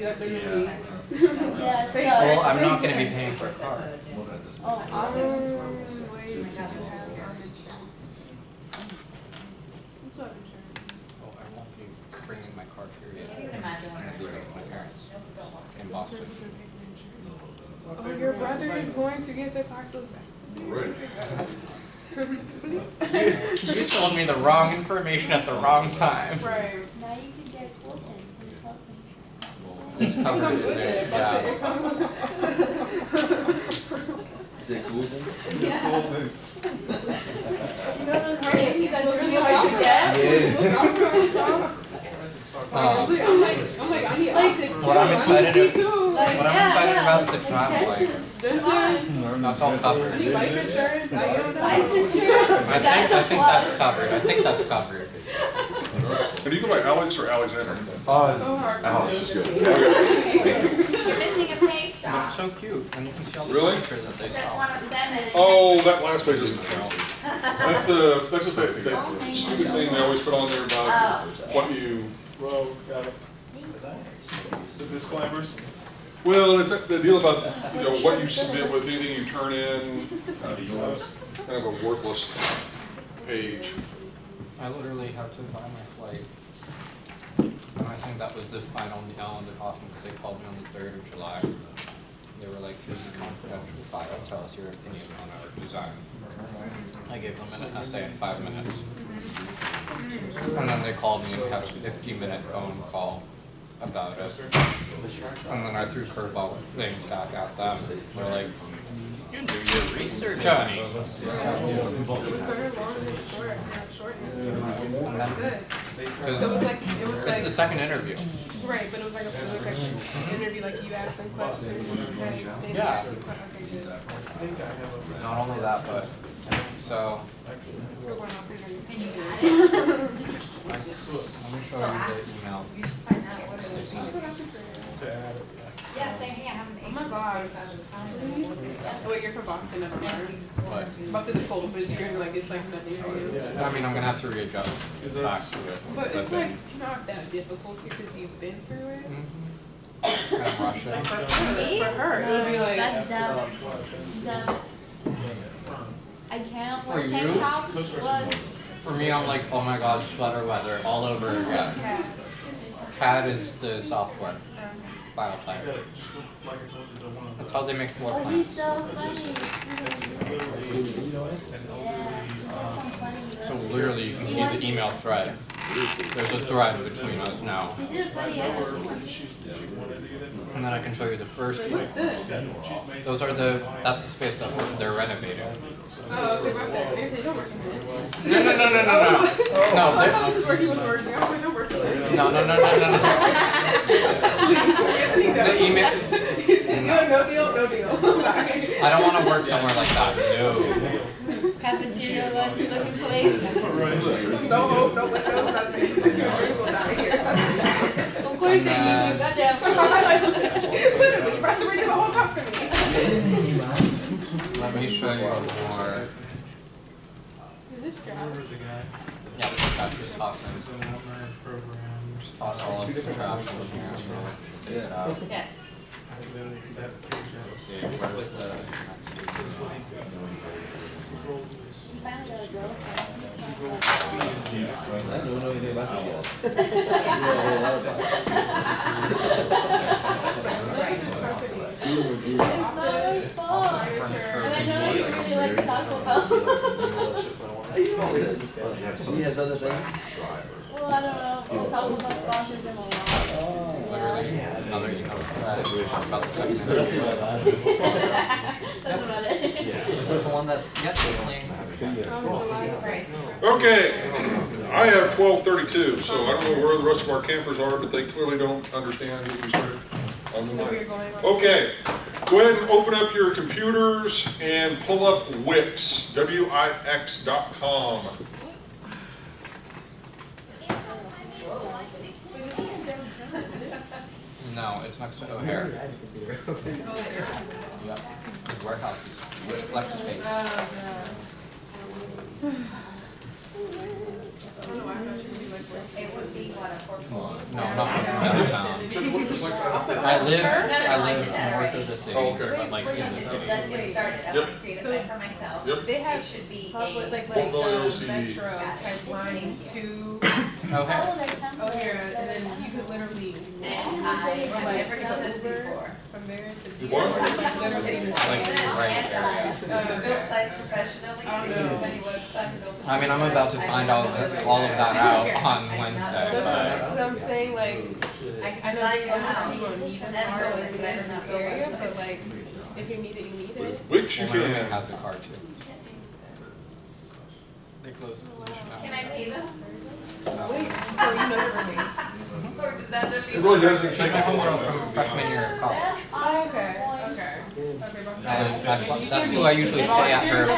that literally. Yeah, so Well, I'm not going to be paying for a car. oh, Oh, I won't be bringing my car, period. I'm just going to leave it with my parents in Boston. Oh, your brother is going to get the parcels back. Right. You told me the wrong information at the wrong time. Right. now you can get Quilton, some health insurance. It's covered in there, yeah. Is it cool then? Yeah. You know those names that's really hard to get? I'm like, I need What I'm excited Like, What I'm excited about is the travel, like, that's all covered. life insurance. I don't know. Life insurance? I think that's covered. I think that's covered. And do you go by Alex or Alexander? Alex is good. Okay. You're missing a page, But Doc. it's so cute, and you can see all the Really? pictures that they That's saw. 1 of 7. Oh, that last page doesn't count. That's just that stupid thing they always put on there about what you. Well, the disclaimers. Well, it's the deal about what you submit with anything you turn in. Kind of a worthless page. I literally had to buy my flight. And I think that was the final nail in the coffin because they called me on the 3rd of July. They were like, here's a confidential file, tell us your opinion on our design. I gave them an essay in 5 minutes. And then they called me and had a 50-minute phone call about it. And then I threw curveball things back at them. They're like, you do your research, honey. And then, because it's the second interview. Right, but it was like an interview, like you asked them questions. Yeah. Okay, good. Not only that, but so. We're going off interview. And you got it. Let me show you the email. Yeah, same thing. I have an Oh my god. Wait, you're from Boston, never mind. Boston is cold, but you're like, it's like nothing for you. I mean, I'm gonna have to readjust back to it. But because it's I've like been not that difficult because you've been through it. kind of rushing. For her, it would be like, That's dumb. Dumb. I can't wear For tank you? tops. What? For me, I'm like, oh my god, sweater weather all over again. CAD is the software file type. That's how they make floor Oh, he's plans. so funny. So literally, you can see the email thread. There's a thread between us now. He did a funny episode. And then I can show you the first one. Those are that's the space that they're renovating. oh, okay, my bad. Anthony, don't work in this. No. I was just working with work. I was like, don't work for this. No. Anthony, no. The email. No deal, no deal. Bye. I don't want to work somewhere like that. No. Cafeteria lunch looking place. No hope, no windows, nothing. We're going out of here. Of course they do. Goddamn. Literally, Bryce already the whole company. Let me show you more. Is this job? Yeah, this is Patrick's tossing. Just toss all of the trash in here. Take it out. Yes. Let's see, where was the next one? You finally got a girlfriend. I don't know anything about this yet. It's not her fault. And I know you really like Taco Bell. He has other things? Well, I don't know. Taco Bell sponsors him a lot. Literally, another email thread about the second That's interview. about it. That's the one that's, yeah, definitely. Okay, I have 12:32, so I don't know where the rest of our campers are, but they clearly don't understand what we started on the line. Okay, go ahead and open up your computers and pull up Wix, Wix.com. No, it's next to O'Hare. Yep, it's warehouses, flex space. It would be what, a 4 No, not from downtown. Should just like that. I live north of the city, Oh, okay. but like in the city. Let's get started. I Yep. want to create a site for myself. Yep. They It have should be public, a. like Portfolio OCD. Metro type line to Okay. O'Hara, and then you could literally And walk I have never done this before. from there to You what? like literally Like right area. Built sites professionally, many websites. I mean, I'm about to find all of that out on Wednesday, but So I'm saying like, I I can know design you your house don't need and a car build like it, but I in don't that know area, websites. but like, if you need it, you need it. Which you well, my roommate can. has a car too. They closed the position Can out. I pay them? Wait, so you know your roommate? Or does that just be? It really doesn't She's take my a whole homegirl lot. from freshman year of college. Oh, okay, okay. And that's who I usually stay at her now.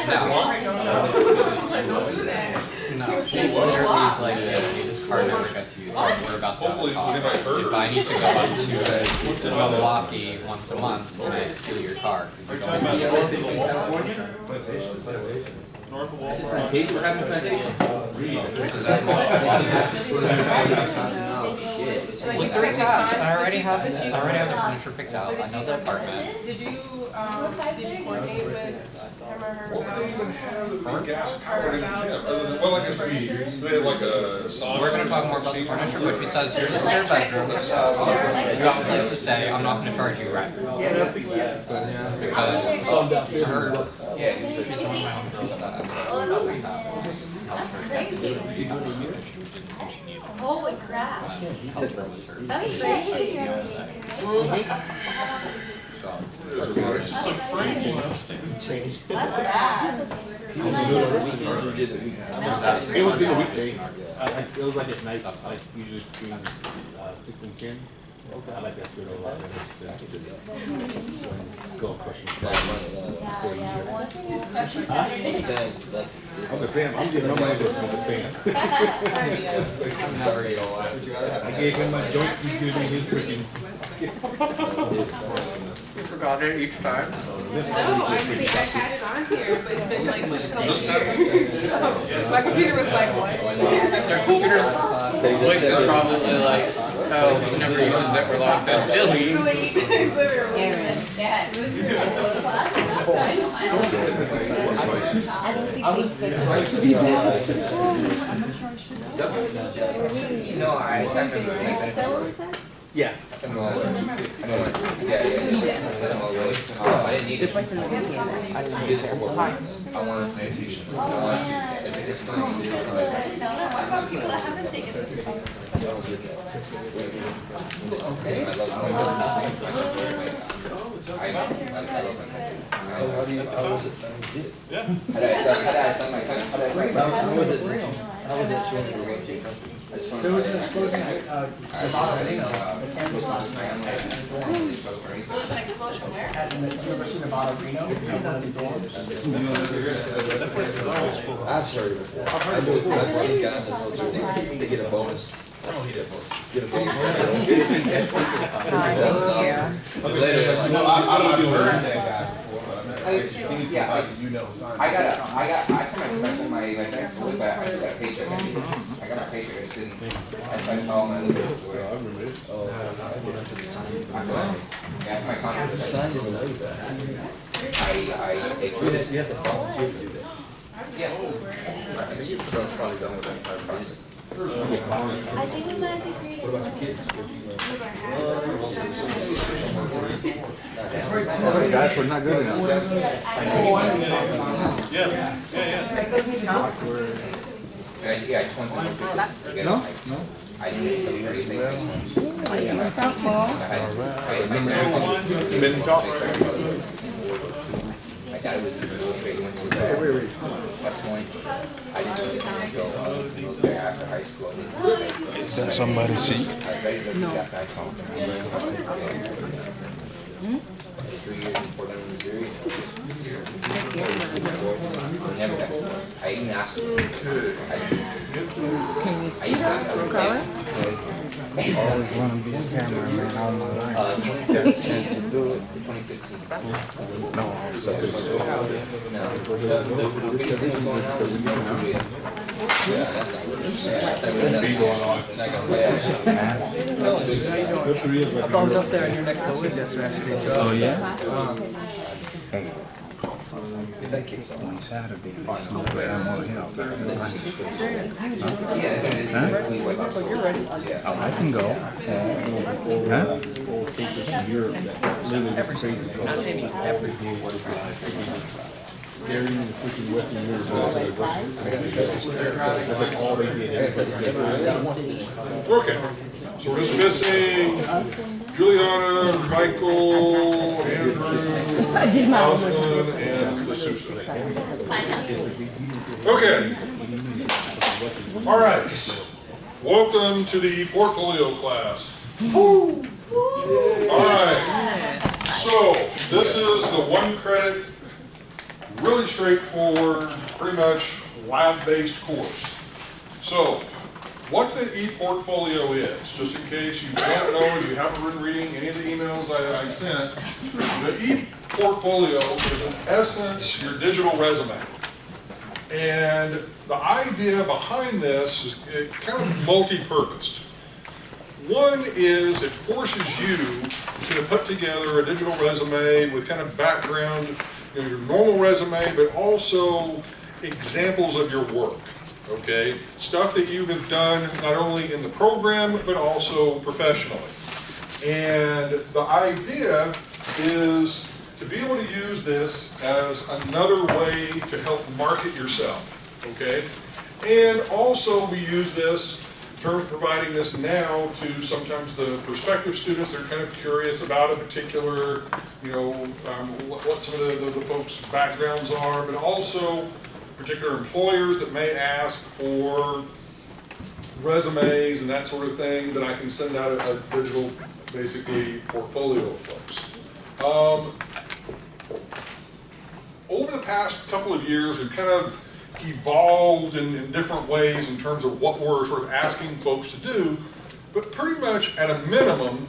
No, she literally is like, yeah, this car never gets used. We're about to have Hopefully a talk. we might hurt If her. I need to go up to Milwaukee once a month, can I steal your car? Because you don't see it. Plantation, we're having a plantation. Because I'm with 3 tabs, I already have the furniture picked out. I know the apartment. Did you coordinate with him or her Well, they even about? have the gas powered in the gym, other than, well, I guess they have like a sauna. We're gonna talk more about the furniture, but she says, here's a spare bedroom. You got a place to stay. I'm not gonna charge you rent. Because her, she's one of my own girls that That's crazy. Holy crap. That's crazy. It's just a frame. That's bad. It was in a weekday. It was like at night, like usually between 6 and 10. I like that sort of a lot. Skull crushing. I'm the Sam. I'm getting my money from the Sam. I gave him my joints. He's giving me his freaking. You forgot it each time? No, I think I had it on here, but it's been like a couple years. My computer was like, what? Their computer voice is probably like, oh, he never uses it, we're lost at Jilly. Aaron. Yes. I don't think they should. No, I sent them Yeah. I didn't need it. The person that was here, I don't know if they're fine. I want meditation. I want it's No, what about people that haven't taken this? I love How did I send my time? How did I send my time? How was it showing your website? There was an explosion at the bottom. There was an explosion where? I've heard of it. I know I've seen guys in the military, they get a bonus. I don't need that bonus. Get a bonus. Later, they're like, No, I don't do it. Yeah, I sent my check my bank to look back. I got a paycheck. I got my paycheck. I just didn't. I tried to call my little away. Yeah, it's my contract. signed it and know that. You have to volunteer to do that. Yeah. I think we might have to create What about your kids? Guys, we're not good enough. Yeah, I just wanted to get No? I didn't get the pretty thing. My dad was in the military, went to West Point. I didn't really want to go military after high school. Is that somebody's seat? I was ready to leave after high school. 3 years in Portland, Missouri. Never got. I even asked him. Can you see that? Scroll color? always want to be a cameraman all my life. Got a chance to do it. 2015. No, I'm such a I was up there in your neck of the woods yesterday. Oh, yeah? On Saturday, so glad I'm on here. You're ready. Oh, I can go. Huh? You're literally crazy. They're in the freaking Western Universe. That's like all they did. Okay, so we're just missing Juliana, Michael, Andrew, Austin, and the Sousa. Okay. All right. Welcome to the portfolio class. All right. So this is the 1 credit, really straightforward, pretty much lab-based course. So what the ePortfolio is, just in case you don't know or you haven't been reading any of the emails I sent, the ePortfolio is in essence your digital resume. And the idea behind this is kind of multi-purposed. One is it forces you to put together a digital resume with kind of background, your normal resume, but also examples of your work. Okay, stuff that you have done not only in the program but also professionally. And the idea is to be able to use this as another way to help market yourself. Okay, and also we use this in terms of providing this now to sometimes the prospective students that are kind of curious about a particular, what some of the folks' backgrounds are, but also particular employers that may ask for resumes and that sort of thing, that I can send out a digital, basically, portfolio of folks. Over the past couple of years, we've kind of evolved in different ways in terms of what we're sort of asking folks to do, but pretty much at a minimum,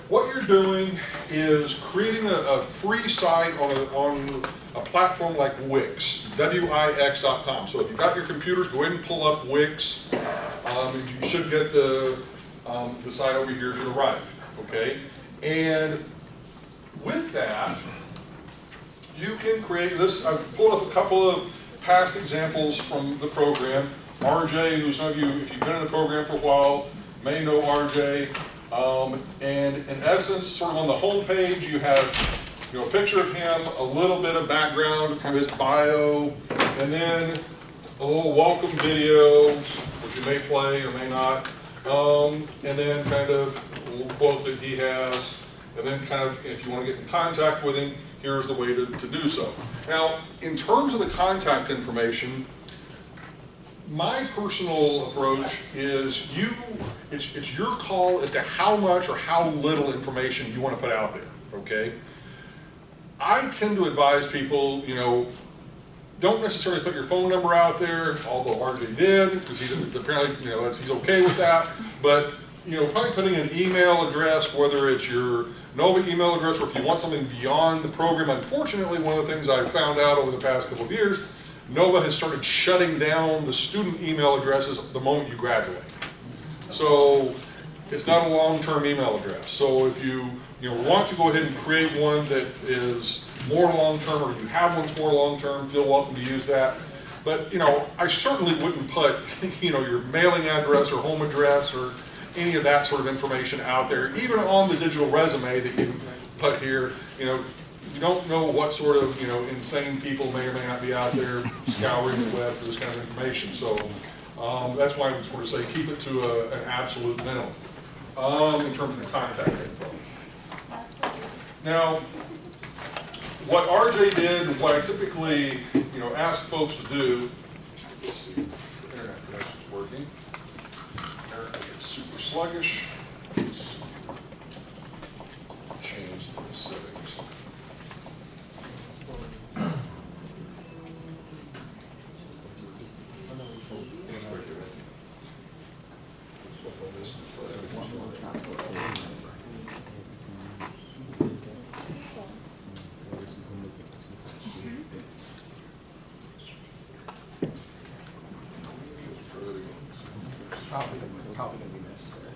what you're doing is creating a free site on a platform like Wix, Wix.com. So if you've got your computers, go ahead and pull up Wix. And you should get the site over here to the right, okay? And with that, you can create this. I've pulled up a couple of past examples from the program. RJ, who some of you, if you've been in the program for a while, may know RJ. And in essence, sort of on the home page, you have a picture of him, a little bit of background, kind of his bio, and then a little welcome video, which you may play or may not, and then kind of a little quote that he has, and then kind of, if you want to get in contact with him, here's the way to do so. Now, in terms of the contact information, my personal approach is it's your call as to how much or how little information you want to put out there, okay? I tend to advise people, don't necessarily put your phone number out there, although RJ did, because he's apparently, he's okay with that, but, probably putting an email address, whether it's your Nova email address or if you want something beyond the program. Unfortunately, one of the things I've found out over the past couple of years, Nova has started shutting down the student email addresses the moment you graduate. So it's not a long-term email address. So if you want to go ahead and create one that is more long-term, or you have one that's more long-term, feel welcome to use that. But I certainly wouldn't put your mailing address or home address or any of that sort of information out there, even on the digital resume that you put here. You don't know what sort of insane people may or may not be out there scouring the web for this kind of information. So that's why I would sort of say keep it to an absolute minimum in terms of the contact info. Now, what RJ did, and what I typically ask folks to do, let's see, the internet connection's working. Internet gets super sluggish. Let's change the settings. Probably gonna be necessary.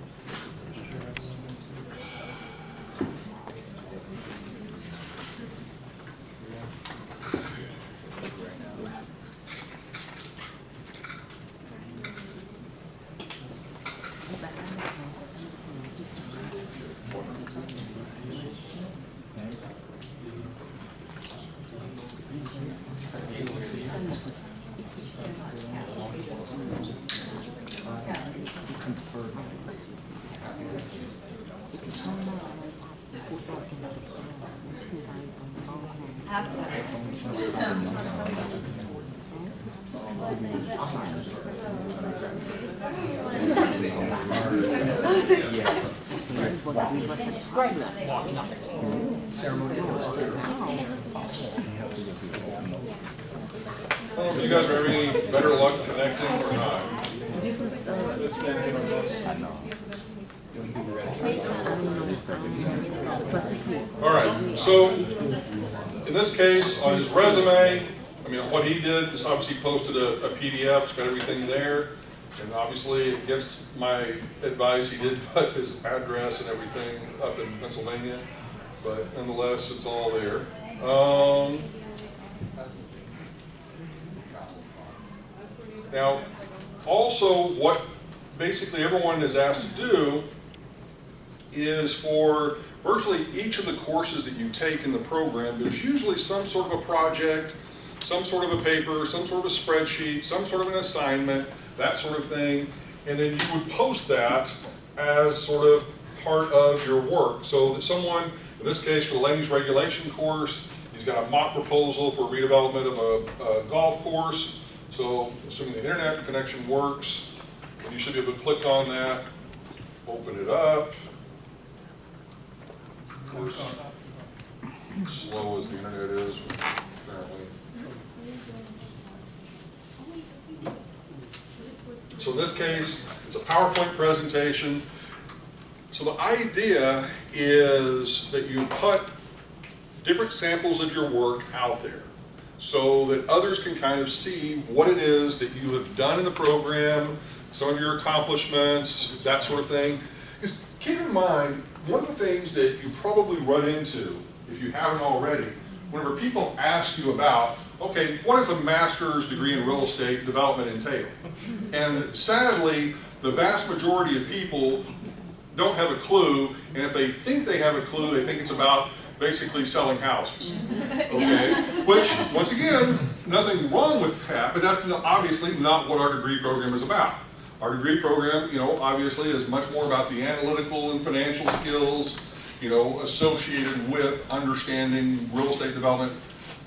You guys are having any better luck connecting or not? All right, so in this case, on his resume, I mean, what he did is obviously posted a PDF, it's got everything there. And obviously, against my advice, he did put his address and everything up in Pennsylvania. But nonetheless, it's all there. Now, also what basically everyone is asked to do is for virtually each of the courses that you take in the program, there's usually some sort of a project, some sort of a paper, some sort of a spreadsheet, some sort of an assignment, that sort of thing, and then you would post that as sort of part of your work. So that someone, in this case for the land use regulation course, he's got a mock proposal for redevelopment of a golf course. So assuming the internet connection works, you should be able to click on that, open it up. Of course, slow as the internet is, apparently. So in this case, it's a PowerPoint presentation. So the idea is that you put different samples of your work out there so that others can kind of see what it is that you have done in the program, some of your accomplishments, that sort of thing. Just keep in mind, one of the things that you probably run into, if you haven't already, whenever people ask you about, okay, what does a master's degree in real estate development entail? And sadly, the vast majority of people don't have a clue, and if they think they have a clue, they think it's about basically selling houses, okay? Which, once again, nothing wrong with that, but that's obviously not what our degree program is about. Our degree program, you know, obviously is much more about the analytical and financial skills, you know, associated with understanding real estate development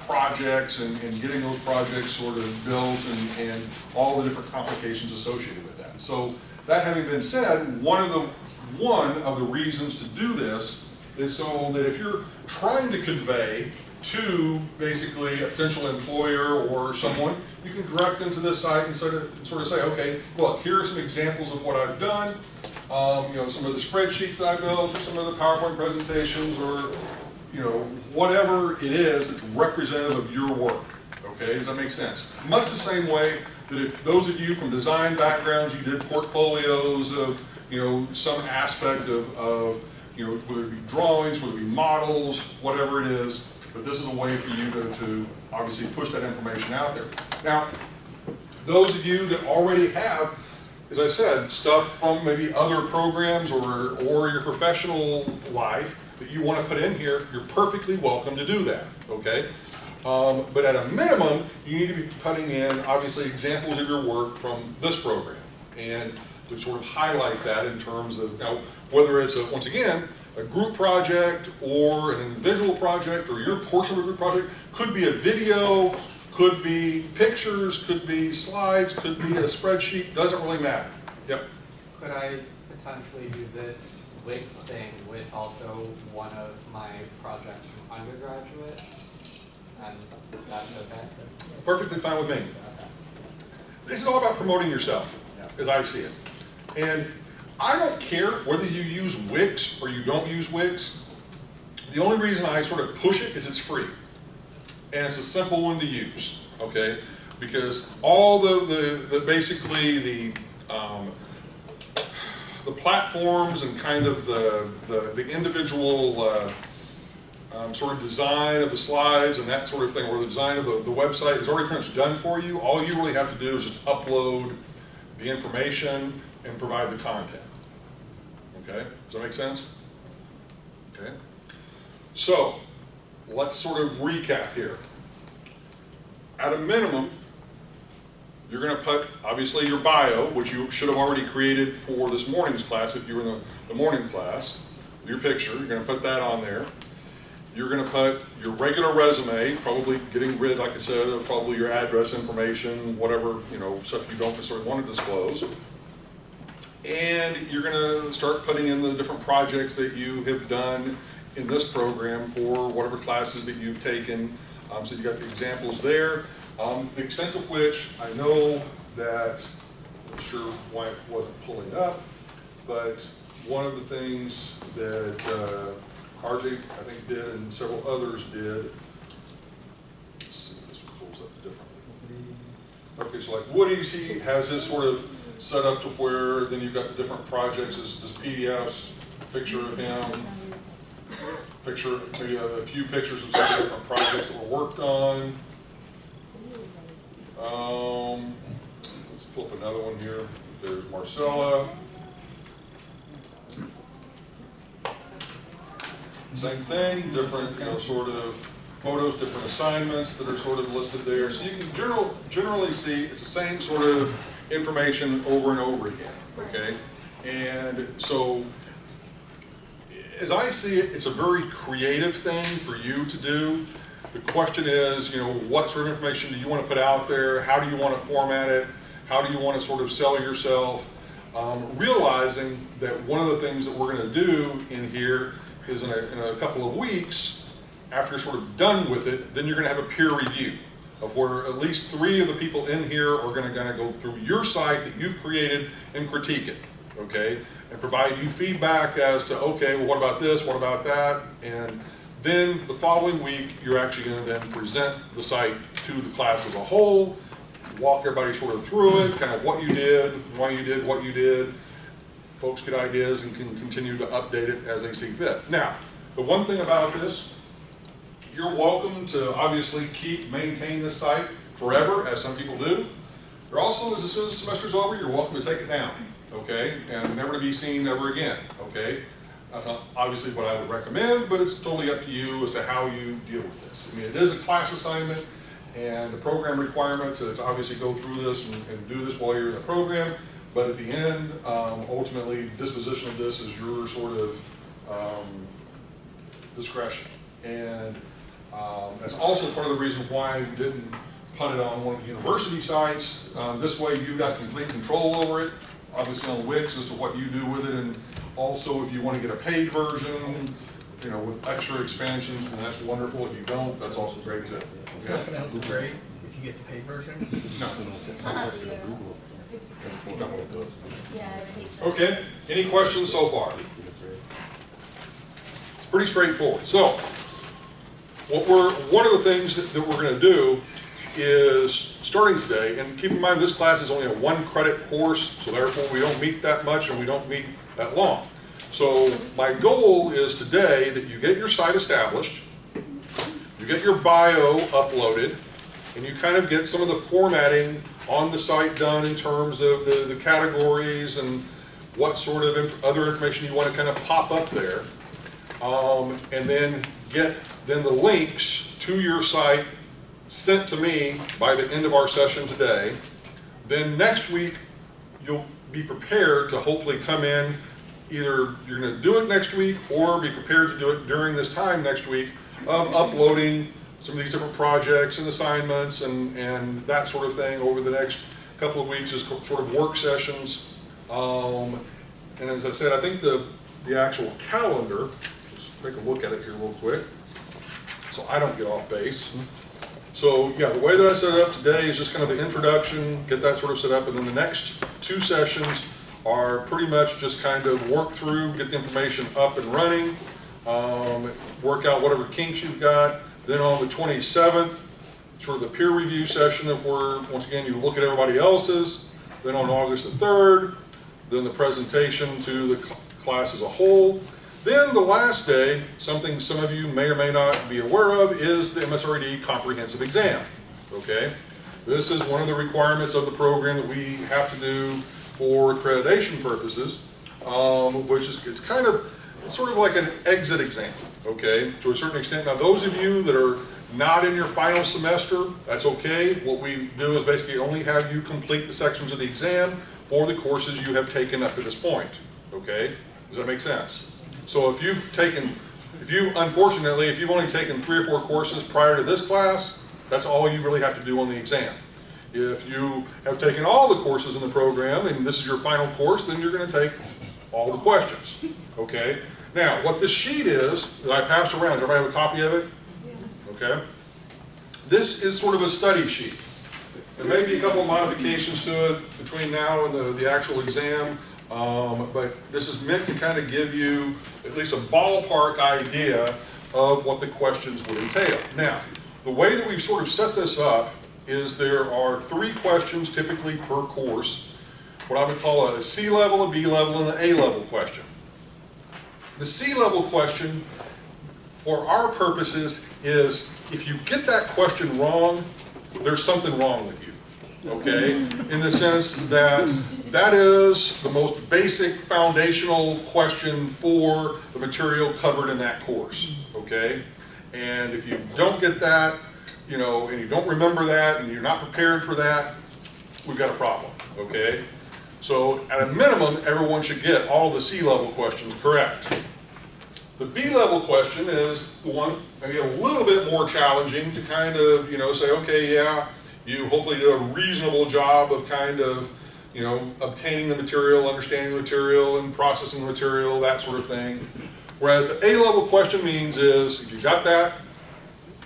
projects and getting those projects sort of built and all the different complications associated with that. So that having been said, one of the reasons to do this is so that if you're trying to convey to basically a potential employer or someone, you can direct them to this site and sort of say, okay, look, here are some examples of what I've done, you know, some of the spreadsheets that I built, or some of the PowerPoint presentations, or you know, whatever it is that's representative of your work. Okay, does that make sense? Much the same way that if those of you from design backgrounds, you did portfolios of, you know, some aspect of you know, whether it be drawings, whether it be models, whatever it is, but this is a way for you to obviously push that information out there. Now, those of you that already have, as I said, stuff from maybe other programs or your professional life that you want to put in here, you're perfectly welcome to do that, okay? But at a minimum, you need to be putting in, obviously, examples of your work from this program, and to sort of highlight that in terms of, now, whether it's, once again, a group project or an individual project or your portion of a group project, could be a video, could be pictures, could be slides, could be a spreadsheet, doesn't really matter. Yep. Could I potentially do this Wix thing with also one of my projects from undergraduate? And that's okay? Perfectly fine with me. This is all about promoting yourself, as I see it. And I don't care whether you use Wix or you don't use Wix. The only reason I sort of push it is it's free. And it's a simple one to use, okay? Because all the basically the platforms and kind of the individual sort of design of the slides and that sort of thing, or the design of the website is already pretty much done for you. All you really have to do is just upload the information and provide the content. Okay, does that make sense? Okay. So, let's sort of recap here. At a minimum, you're going to put, obviously, your bio, which you should have already created for this morning's class if you were in the morning class. Your picture, you're going to put that on there. You're going to put your regular resume, probably getting rid, like I said, of probably your address information, whatever, you know, stuff you don't necessarily want to disclose. And you're going to start putting in the different projects that you have done in this program for whatever classes that you've taken. So you got the examples there. The extent of which I know that, I'm sure why it wasn't pulling up, but one of the things that RJ, I think, did and several others did, let's see if this one pulls up differently. Okay, so like Woody's, he has his sort of set up to where then you've got the different projects as just PDFs, picture of him, picture, maybe a few pictures of some different projects that were worked on. Let's pull up another one here. There's Marcella. Same thing, different, you know, sort of photos, different assignments that are sort of listed there. So you can generally see it's the same sort of information over and over again, okay? And so, as I see it, it's a very creative thing for you to do. The question is, you know, what sort of information do you want to put out there? How do you want to format it? How do you want to sort of sell yourself? Realizing that one of the things that we're going to do in here is in a couple of weeks, after you're sort of done with it, then you're going to have a peer review of where at least 3 of the people in here are going to kind of go through your site that you've created and critique it, okay? And provide you feedback as to, okay, well, what about this, what about that? And then the following week, you're actually going to then present the site to the class as a whole, walk everybody sort of through it, kind of what you did, why you did what you did. Folks get ideas and can continue to update it as they see fit. Now, the one thing about this, you're welcome to obviously maintain this site forever, as some people do. You're also, as soon as the semester's over, you're welcome to take it down, okay? And never to be seen ever again, okay? That's not obviously what I would recommend, but it's totally up to you as to how you deal with this. I mean, it is a class assignment and the program requirement to obviously go through this and do this while you're in the program. But at the end, ultimately, disposition of this is your sort of discretion. And that's also part of the reason why we didn't put it on one of the university sites. This way, you've got complete control over it. Obviously on Wix as to what you do with it, and also if you want to get a paid version, you know, with extra expansions, then that's wonderful. If you don't, that's also great too. It's not going to help the grade if you get the paid version? No. Yeah, it takes Okay, any questions so far? It's pretty straightforward. So, one of the things that we're going to do is, starting today, and keep in mind this class is only a 1-credit course, so therefore we don't meet that much and we don't meet that long. So my goal is today that you get your site established, you get your bio uploaded, and you kind of get some of the formatting on the site done in terms of the categories and what sort of other information you want to kind of pop up there. And then get the links to your site sent to me by the end of our session today. Then next week, you'll be prepared to hopefully come in, either you're going to do it next week or be prepared to do it during this time next week of uploading some of these different projects and assignments and that sort of thing over the next couple of weeks as sort of work sessions. And as I said, I think the actual calendar, let's take a look at it here real quick so I don't get off base. So yeah, the way that I set it up today is just kind of the introduction, get that sort of set up, and then the next 2 sessions are pretty much just kind of work through, get the information up and running, work out whatever kinks you've got. Then on the 27th, sort of the peer review session of where, once again, you look at everybody else's. Then on August the 3rd, then the presentation to the class as a whole. Then the last day, something some of you may or may not be aware of, is the MSRED comprehensive exam. Okay? This is one of the requirements of the program that we have to do for accreditation purposes, which is, it's sort of like an exit exam, okay, to a certain extent. Now, those of you that are not in your final semester, that's okay. What we do is basically only have you complete the sections of the exam for the courses you have taken up to this point, okay? Does that make sense? So if unfortunately, if you've only taken 3 or 4 courses prior to this class, that's all you really have to do on the exam. If you have taken all the courses in the program and this is your final course, then you're going to take all the questions, okay? Now, what this sheet is that I passed around, does everybody have a copy of it? Okay. This is sort of a study sheet. There may be a couple of modifications to it between now and the actual exam, but this is meant to kind of give you at least a ballpark idea of what the questions would entail. Now, the way that we've sort of set this up is there are 3 questions typically per course, what I would call a C level, a B level, and an A level question. The C level question, for our purposes, is if you get that question wrong, there's something wrong with you, okay? In the sense that that is the most basic foundational question for the material covered in that course, okay? And if you don't get that, you know, and you don't remember that, and you're not prepared for that, we've got a problem, okay? So at a minimum, everyone should get all the C level questions correct. The B level question is the one maybe a little bit more challenging to kind of, you know, say, okay, yeah, you hopefully did a reasonable job of kind of, you know, obtaining the material, understanding the material, and processing the material, that sort of thing. Whereas the A level question means is, if you got that,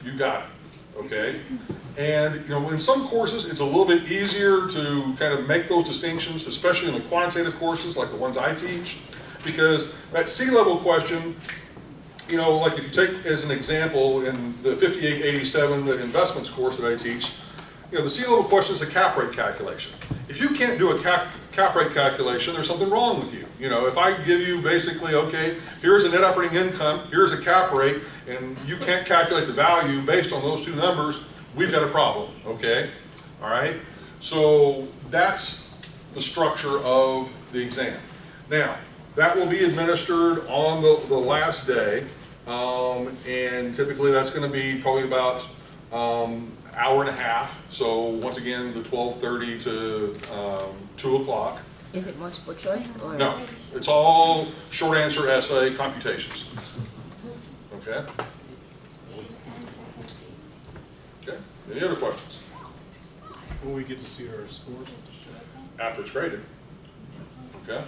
you got it, okay? And, you know, in some courses, it's a little bit easier to kind of make those distinctions, especially in the quantitative courses like the ones I teach, because that C level question, you know, like if you take as an example in the 5887, the investments course that I teach, you know, the C level question is a cap rate calculation. If you can't do a cap rate calculation, there's something wrong with you. You know, if I give you basically, okay, here's a net operating income, here's a cap rate, and you can't calculate the value based on those 2 numbers, we've got a problem, okay? All right? So that's the structure of the exam. Now, that will be administered on the last day, and typically that's going to be probably about hour and a half. So once again, the 12:30 to 2 o'clock. Is it multiple choice or? No, it's all short answer essay computations. Okay. Okay. Any other questions? Will we get to see our scores? After it's graded. Okay.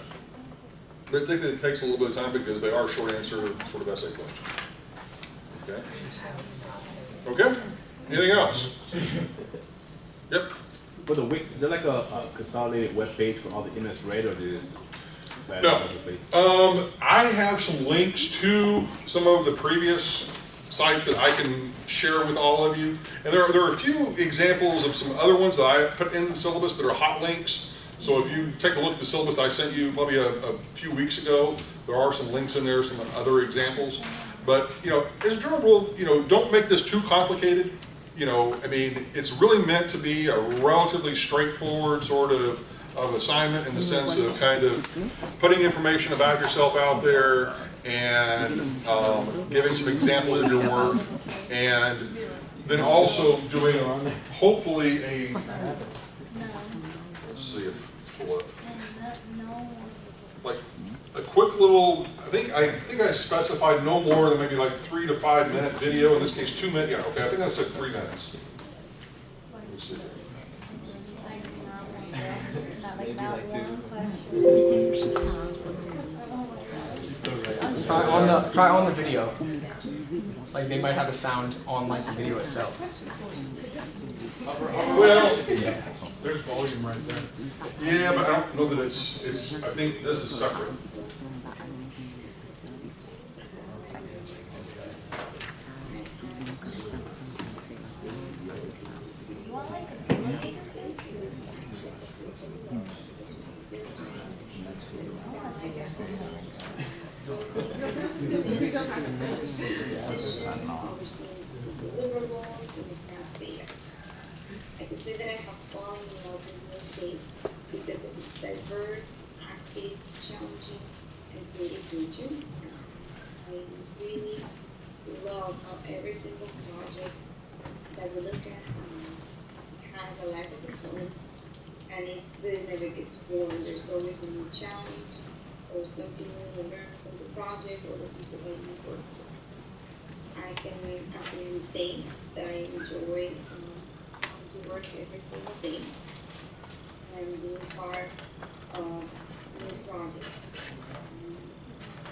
But typically it takes a little bit of time because they are short answer sort of essay questions. Okay. Okay. Anything else? Yep. For the Wix, is there like a consolidated web page for all the MSRED, or is that No. another place? I have some links to some of the previous sites that I can share with all of you. And there are a few examples of some other ones that I put in the syllabus that are hot links. So if you take a look at the syllabus that I sent you probably a few weeks ago, there are some links in there, some other examples. But, you know, as a general rule, you know, don't make this too complicated. You know, I mean, it's really meant to be a relatively straightforward sort of assignment in the sense of kind of putting information about yourself out there and giving some examples of your work, and then also doing hopefully a, let's see if pull up, like a quick little, I think I specified no more than maybe like 3 to 5 minute video. In this case, 2 minutes. Yeah, okay. I think that's like 3 minutes. Let's see. Try on the video. Like they might have a sound on like the video itself. Well, There's volume right there. Yeah, but I don't know that it's, I think this is separate. I can say that I have fallen in love with real estate because of its diverse, active, challenging, and creative nature. I really love how every single project that we look at has a life of its own, and it really never gets boring. There's always a new challenge or something new to learn from the project or the people that we work with. I can absolutely say that I enjoy to work every single day and being part of new projects.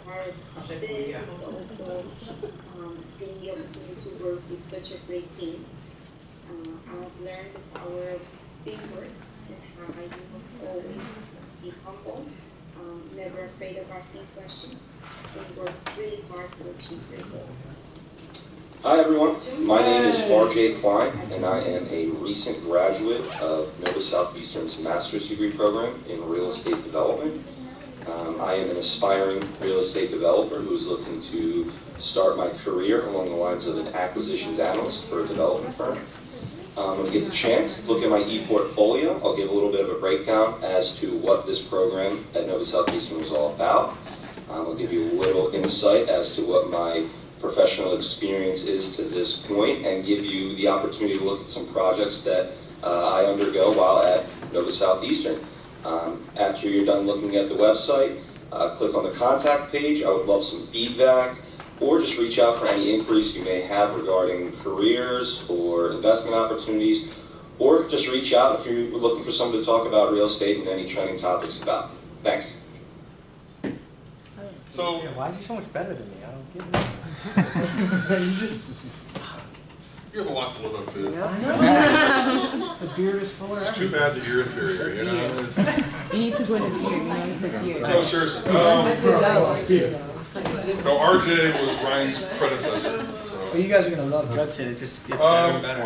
Part of this is also being the opportunity to work with such a great team. I've learned the power of teamwork and how you must always be humble, never afraid of asking questions, and work really hard to achieve your goals. Hi everyone, my name is RJ Klein and I am a recent graduate of Nova Southeastern's master's degree program in real estate development. I am an aspiring real estate developer who's looking to start my career along the lines of an acquisitions analyst for a development firm. When I get the chance, look at my e-portfolio. I'll give a little bit of a breakdown as to what this program at Nova Southeastern was all about. I'll give you a little insight as to what my professional experience is to this point and give you the opportunity to look at some projects that I undergo while at Nova Southeastern. After you're done looking at the website, click on the contact page. I would love some feedback, or just reach out for any inquiries you may have regarding careers or investment opportunities, or just reach out if you're looking for someone to talk about real estate and any trending topics about. Thanks. So, yeah, why is he so much better than me? I don't get it. you have a lot to live up to. I know. The beard is fuller. It's too bad that you're inferior, you know? It's, You need to go to the beard, you know, it's the beard. no, seriously. No, RJ was Ryan's predecessor. So. Well, you guys are going to love Judson. It just gets better and better.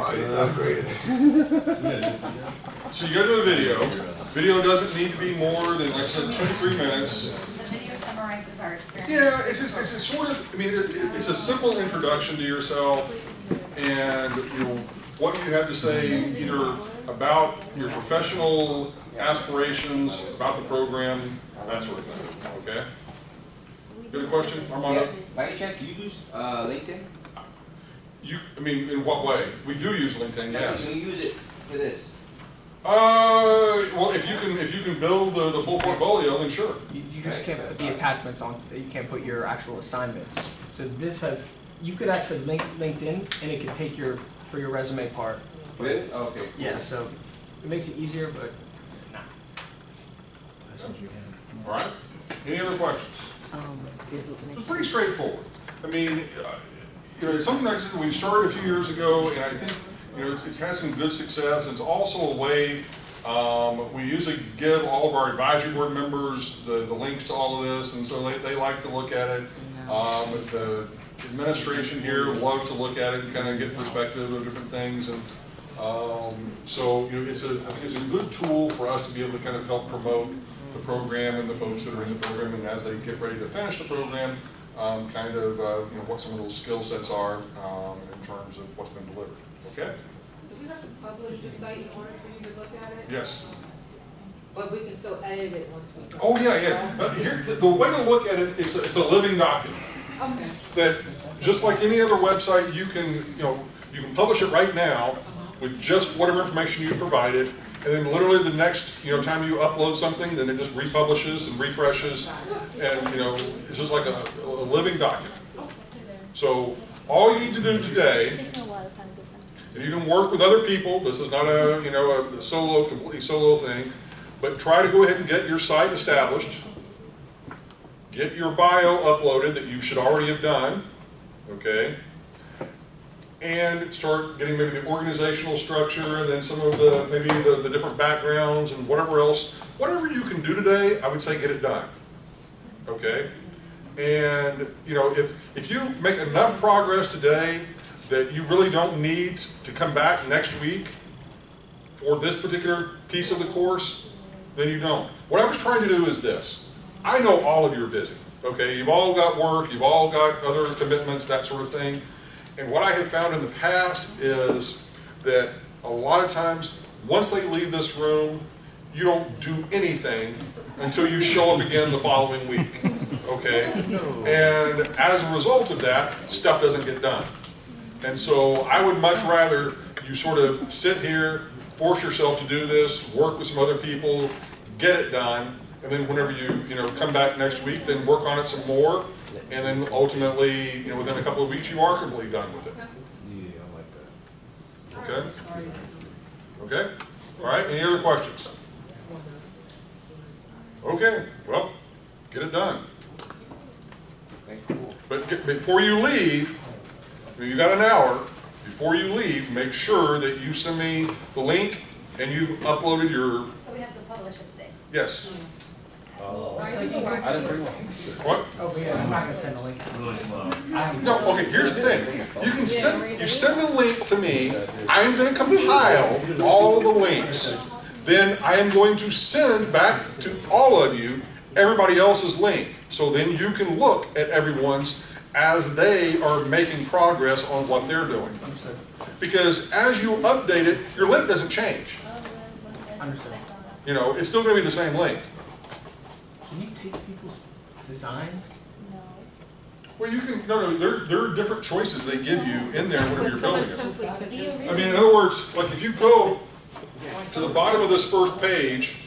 So you gotta do a video. Video doesn't need to be more than, like I said, 2 to 3 minutes. The video summarizes our experience. Yeah, it's sort of, I mean, it's a simple introduction to yourself and, you know, what you have to say either about your professional aspirations, about the program, that sort of thing, okay? Good question, Armando? Yeah. By any chance, do you use LinkedIn? I mean, in what way? We do use LinkedIn, yes. Can you use it for this? Well, if you can build the full portfolio, then sure. You just can't put the attachments on. You can't put your actual assignments. So this has. You could actually link LinkedIn, and it could take your for your resume part. Really? Okay. Cool. Yeah. So it makes it easier, but nah. All right. Any other questions? It's pretty straightforward. I mean, you know, it's something that we started a few years ago, and I think, you know, it's had some good success. It's also a way, we usually give all of our advisory board members the links to all of this, and so they like to look at it. The administration here loves to look at it and kind of get perspective of different things, and so, you know, I think it's a good tool for us to be able to kind of help promote the program and the folks that are in the program, and as they get ready to finish the program, kind of, you know, what some of those skill sets are in terms of what's been delivered. Okay? Do we have to publish the site in order for you to look at it? Yes. But we can still edit it once we. Oh yeah, yeah. Here, the way to look at it is it's a living document. Okay. That just like any other website, you can publish it right now with just whatever information you provided, and then literally the next time you upload something, then it just republishes and refreshes, and it's just like a living document. So all you need to do today, and you can work with other people. This is not a a completely solo thing, but try to go ahead and get your site established. Get your bio uploaded that you should already have done, okay? and start getting maybe the organizational structure and then some of the, maybe the different backgrounds and whatever else. Whatever you can do today, I would say get it done, okay? And, you know, if you make enough progress today that you really don't need to come back next week for this particular piece of the course, then you don't. What I was trying to do is this. I know all of you are busy, okay? You've all got work, you've all got other commitments, that sort of thing. And what I have found in the past is that a lot of times, once they leave this room, you don't do anything until you show up again the following week, okay? And as a result of that, stuff doesn't get done. And so I would much rather you sort of sit here, force yourself to do this, work with some other people, get it done, and then whenever you come back next week, then work on it some more, and then ultimately, within a couple of weeks, you are completely done with it. Yeah, I like that. Okay? Okay? All right, any other questions? Okay, well, get it done. Okay, cool. But before you leave, you got an hour, before you leave, make sure that you send me the link and you've uploaded your, So we have to publish it today. yes. I didn't bring one. What? Oh, yeah, I'm not gonna send a link. No, okay, here's the thing. You send the link to me, I'm gonna compile all of the links. Then I am going to send back to all of you everybody else's link. So then you can look at everyone's as they are making progress on what they're doing. Because as you update it, your link doesn't change. Understood. It's still gonna be the same link. Can you take people's designs? Well, you can, no, there are different choices they give you in there whenever you're building it. I mean, in other words, like if you go to the bottom of this first page,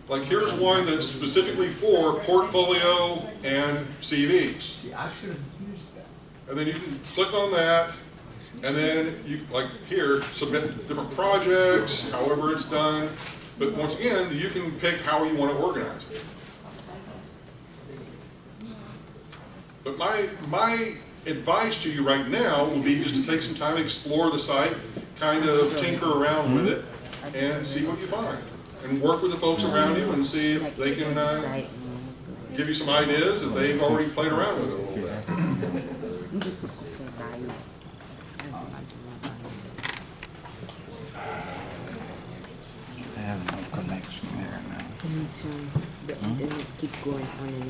like here's one that's specifically for portfolio and CVs. See, I should have used that. And then you can click on that, and then you, like here, submit different projects, however it's done. But once again, you can pick how you want to organize it. But my advice to you right now would be just to take some time, explore the site, kind of tinker around with it, and see what you find. And work with the folks around you and see if they can give you some ideas if they've already played around with it a little bit. I have no connection here now. Me too. Then it keep going on and on.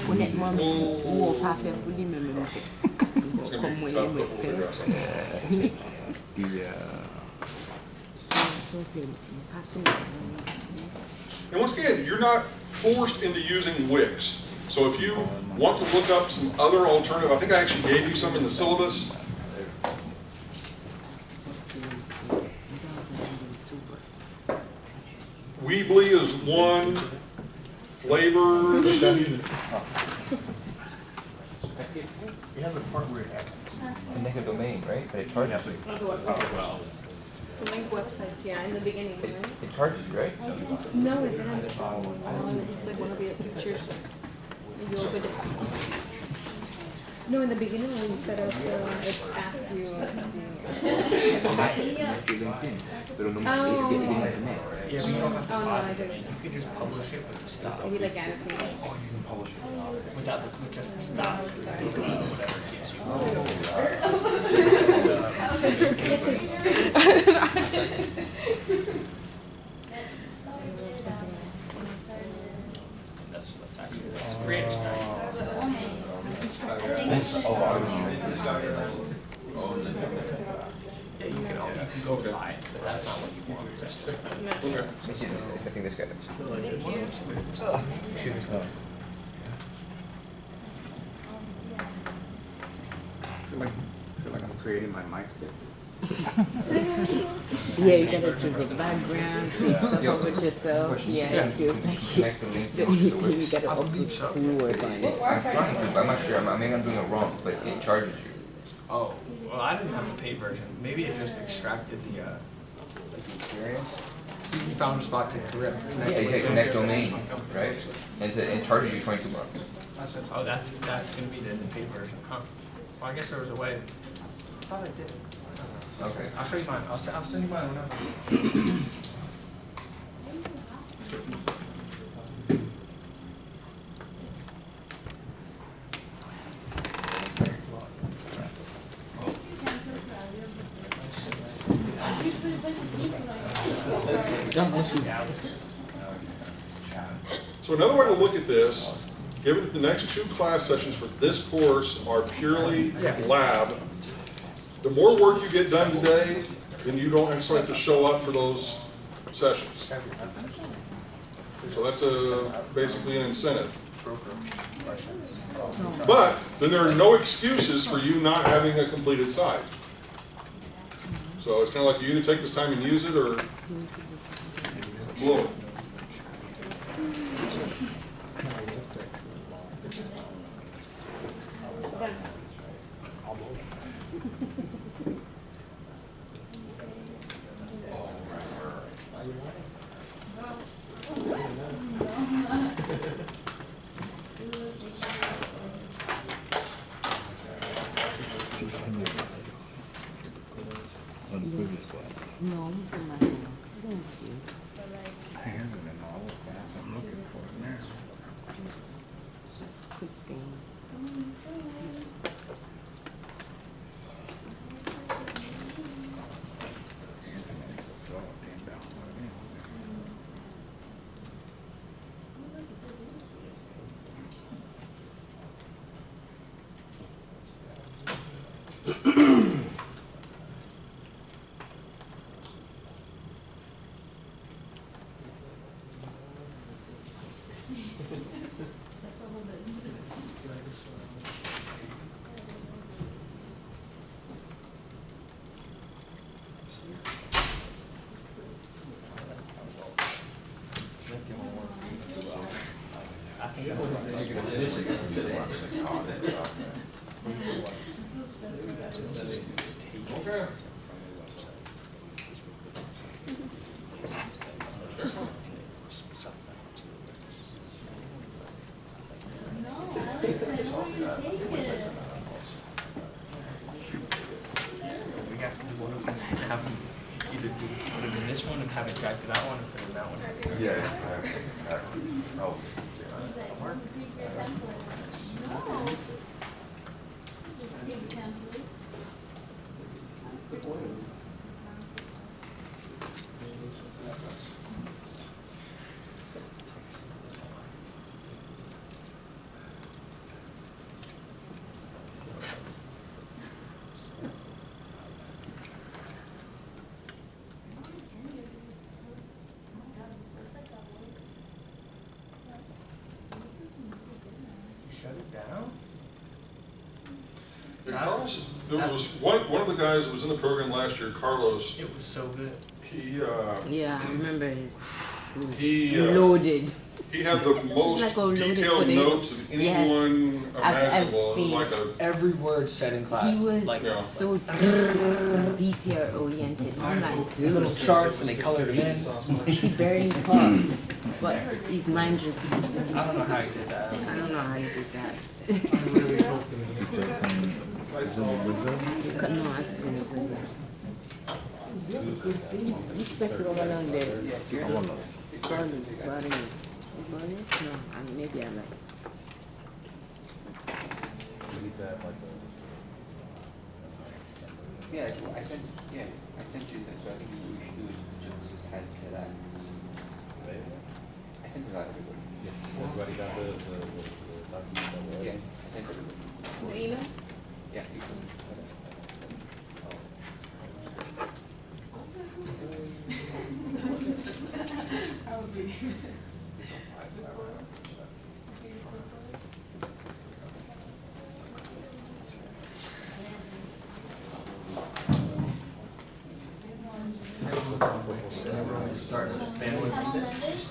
Honnêtement, on va pas faire pour lui même. Comme moi, il me fait. And once again, you're not forced into using Wix. So if you want to look up some other alternative, I think I actually gave you some in the syllabus. Weebly is one. Flavors. You have the part where it can make a domain, right? But it charges you. To make websites, yeah, in the beginning, right? It charges you, right? No, it didn't. It's like one of the features. You open it. No, in the beginning when you set up, it asks you. Yeah, but you don't have to Oh, no, I mod it. didn't. You could just publish it with the stop. Maybe like annotate. Oh, you can publish it. With just the stop. Whatever it gives That's actually creative stuff. Yeah, you can go buy it, but that's not what you want. So. Okay. Let me see this. I think this guy does. Shoot this one. I feel like I'm creating my MySpace. Yeah, you gotta do the background, see stuff Yo, about yourself. question, Yeah, you it feels like connect the link the to only the thing you website. gotta I upload believe so. schoolwork on it. I'm trying to, but I'm not sure. Maybe I'm doing it wrong, but it charges you. Oh, well, I didn't have the paid version. Maybe it just extracted the, like the experience. You found a spot to connect. Yeah, you hit connect domain, right? And it charges you $22. That's it. Oh, that's gonna be the paid version, huh? Well, I guess there was a way. I thought I did. Okay. I'll show you mine. I'll send you mine whenever. So another way to look at this, given that the next 2 class sessions for this course are purely lab, the more work you get done today, then you don't actually have to show up for those sessions. So that's basically an incentive. But then there are no excuses for you not having a completed site. So it's kind of like you either take this time and use it or blow it. No, I'm from my home. Thank you. I have it in all the class. I'm looking for it now. Just quick thing. Internet's so slow, I can't download it. I think that's Okay. we have to do one of them and have them either put it in this one and have it drag to that one and put it in that one. Yeah, exactly. Oh. Shut it down? Yeah, Carlos, there was one of the guys that was in the program last year, Carlos. It was so good. He Yeah, I remember his. It was He, loaded. he had the most Like a loaded detailed potato. notes of Yes. anyone I've imaginable. It was seen- like a Every word said in class. He was like so detail oriented. I'm like, dude. little charts and they colored them in. He barely talks, but his mind just. I don't know how he did that. I don't know how he did that. No, I think it's you supposed to go along there. Garlic. No, maybe I like. Yeah, I sent you that, so I think what we should do is just add to that. I sent it out to everybody. Everybody got the document? Yeah, I sent everybody. Your email? Yeah, you can.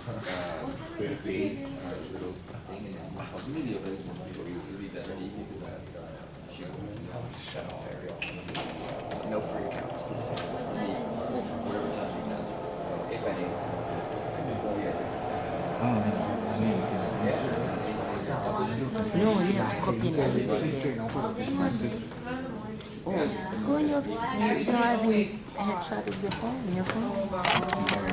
create a little thing and then immediately it'll be better because Shut off very often. No free accounts. whatever time you can, if any. No, you have to copy and paste. Oh, go on your, you don't have any headshot of your phone,